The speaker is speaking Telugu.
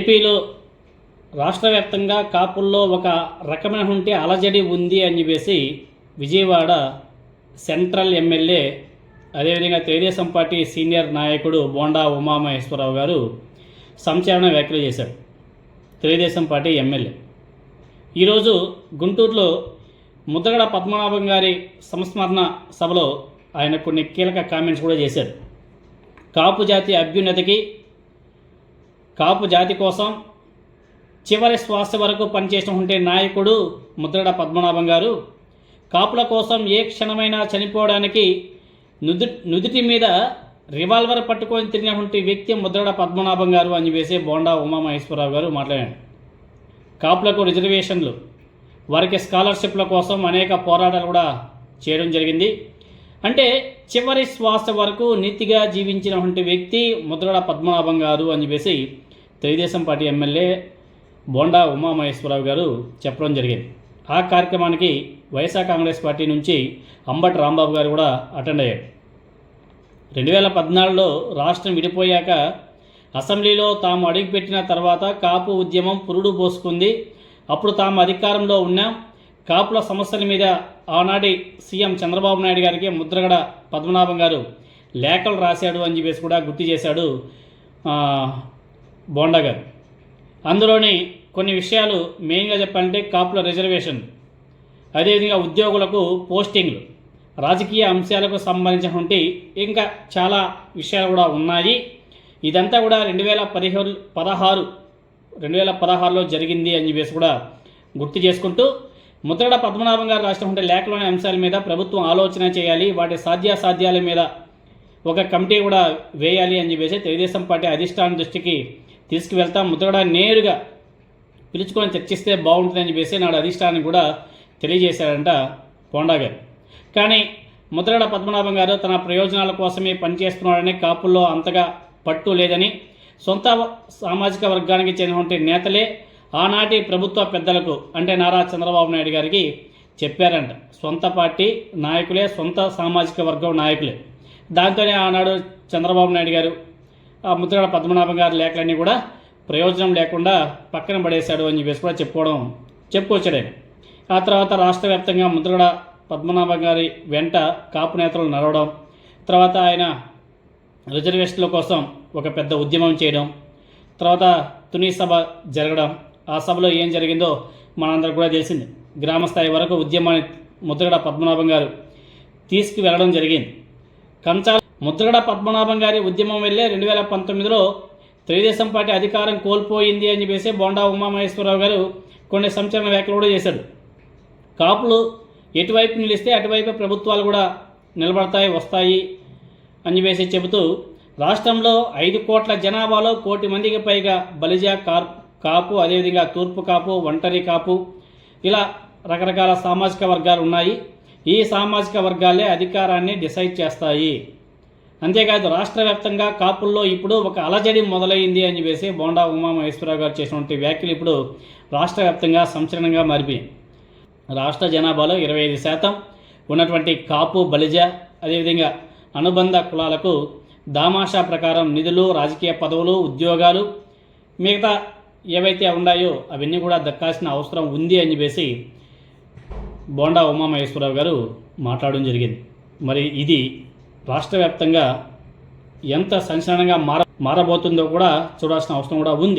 ఏపీలో రాష్ట్ర వ్యాప్తంగా కాపుల్లో ఒక రకమైనటువంటి అలజడి ఉంది అని చెప్పేసి విజయవాడ సెంట్రల్ ఎమ్మెల్యే అదేవిధంగా తెలుగుదేశం పార్టీ సీనియర్ నాయకుడు బోండా ఉమామహేశ్వరరావు గారు సంచలన వ్యాఖ్యలు చేశారు. తెలుగుదేశం పార్టీ ఎమ్మెల్యే ఈరోజు గుంటూరులో ముద్రగడ పద్మనాభం గారి సంస్మరణ సభలో ఆయన కొన్ని కీలక కామెంట్స్ కూడా చేశారు. కాపు జాతి అభ్యున్నతికి, కాపు జాతి కోసం చివరి శ్వాస వరకు పనిచేసినటువంటి నాయకుడు ముద్రగడ పద్మనాభం గారు. కాపుల కోసం ఏ క్షణమైనా చనిపోవడానికి నుదుటి మీద రివాల్వర్ పట్టుకొని తిరిగినటువంటి వ్యక్తి ముద్రగడ పద్మనాభం గారు అని చెప్పేసి బోండా ఉమామహేశ్వరరావు గారు మాట్లాడారు. కాపులకు రిజర్వేషన్లు, వారికి స్కాలర్షిప్ల కోసం అనేక పోరాటాలు కూడా చేయడం జరిగింది. అంటే చివరి శ్వాస వరకు నీతిగా జీవించినటువంటి వ్యక్తి ముద్రగడ పద్మనాభం గారు అని చెప్పేసి తెలుగుదేశం పార్టీ ఎమ్మెల్యే బోండా ఉమామహేశ్వరరావు గారు చెప్పడం జరిగింది. ఆ కార్యక్రమానికి వైఎస్ఆర్ కాంగ్రెస్ పార్టీ నుంచి అంబటి రాంబాబు గారు కూడా అటెండ్ అయ్యారు. 2014లో రాష్ట్రం విడిపోయాక అసెంబ్లీలో తాము అడుగుపెట్టిన తర్వాత కాపు ఉద్యమం పురుడు పోసుకుంది. అప్పుడు తాము అధికారంలో ఉన్నాం. కాపుల సమస్యల మీద ఆనాటి సీఎం చంద్రబాబు నాయుడు గారికి ముద్రగడ పద్మనాభం గారు లేఖలు రాశాడు అని చెప్పేసి కూడా గుర్తు చేశాడు బోండా గారు. అందులోని కొన్ని విషయాలు మెయిన్గా చెప్పాలంటే కాపుల రిజర్వేషన్, అదేవిధంగా ఉద్యోగులకు పోస్టింగ్లు, రాజకీయ అంశాలకు సంబంధించినటువంటి ఇంకా చాలా విషయాలు కూడా ఉన్నాయి. ఇదంతా కూడా 2016లో జరిగింది అని చెప్పేసి కూడా గుర్తు చేసుకుంటూ ముద్రగడ పద్మనాభం గారు రాసినటువంటి లేఖలోని అంశాల మీద ప్రభుత్వం ఆలోచన చేయాలి, వాటి సాధ్యాసాధ్యాల మీద ఒక కమిటీ కూడా వేయాలి అని చెప్పేసి తెలుగుదేశం పార్టీ అధిష్టానం దృష్టికి తీసుకువెళ్తాం. ముద్రగడ నేరుగా పిలుచుకొని చర్చిస్తే బాగుంటుందని చెప్పేసి నాడు అధిష్టానం కూడా తెలియజేశారంట బోండా గారు. కానీ ముద్రగడ పద్మనాభం గారు తన ప్రయోజనాల కోసమే పనిచేస్తున్నాడని, కాపుల్లో అంతగా పట్టు లేదని సొంత సామాజిక వర్గానికి చెందినటువంటి నేతలే ఆనాటి ప్రభుత్వ పెద్దలకు అంటే నారా చంద్రబాబు నాయుడు గారికి చెప్పారంట. సొంత పార్టీ నాయకులే, సొంత సామాజిక వర్గం నాయకులే. దాంతోనే ఆనాడు చంద్రబాబు నాయుడు గారు ఆ ముద్రగడ పద్మనాభం గారి లేఖలన్నీ కూడా ప్రయోజనం లేకుండా పక్కన పడేశాడు అని చెప్పేసి కూడా చెప్పుకొచ్చాడు. ఆ తర్వాత రాష్ట్ర వ్యాప్తంగా ముద్రగడ పద్మనాభం గారి వెంట కాపు నేతలు నడవడం, తర్వాత ఆయన రిజర్వేషన్ల కోసం ఒక పెద్ద ఉద్యమం చేయడం, తర్వాత తుని సభ జరగడం. ఆ సభలో ఏం జరిగిందో మనందరికి కూడా తెలిసింది. గ్రామస్థాయి వరకు ఉద్యమాన్ని ముద్రగడ పద్మనాభం గారు తీసుకువెళ్ళడం జరిగింది. ముద్రగడ పద్మనాభం గారి ఉద్యమం వెళ్ళే 2019లో తెలుగుదేశం పార్టీ అధికారం కోల్పోయింది అని చెప్పేసి బోండా ఉమామహేశ్వరరావు గారు కొన్ని సంచలన వ్యాఖ్యలు కూడా చేశాడు. కాపులు ఎటువైపు నిలిస్తే అటువైపు ప్రభుత్వాలు కూడా నిలబడతాయి, వస్తాయి అని చెప్పేసి చెబుతూ రాష్ట్రంలో 5 కోట్ల జనాభాలో 1 కోటి మందికి పైగా బలిజ కాపు, అదేవిధంగా తూర్పు కాపు, ఒంటరి కాపు, ఇలా రకరకాల సామాజిక వర్గాలు ఉన్నాయి. ఈ సామాజిక వర్గాలే అధికారాన్ని డిసైడ్ చేస్తాయి. అంతేకాదు రాష్ట్ర వ్యాప్తంగా కాపుల్లో ఇప్పుడు ఒక అలజడి మొదలైంది అని చెప్పేసి బోండా ఉమామహేశ్వరరావు గారు చేసినటువంటి వ్యాఖ్యలు ఇప్పుడు రాష్ట్ర వ్యాప్తంగా సంచలనంగా మారిపోయాయి. రాష్ట్ర జనాభాలో 25% ఉన్నటువంటి కాపు, బలిజ, అదేవిధంగా అనుబంధ కులాలకు దామాషా ప్రకారం నిధులు, రాజకీయ పదవులు, ఉద్యోగాలు, మిగతా ఏవైతే ఉన్నాయో అవన్నీ కూడా దక్కాల్సిన అవసరం ఉంది అని చెప్పేసి బోండా ఉమామహేశ్వరరావు గారు మాట్లాడడం జరిగింది. మరి ఇది రాష్ట్ర వ్యాప్తంగా ఎంత సంచలనంగా మారబోతుందో కూడా చూడాల్సిన అవసరం కూడా ఉంది.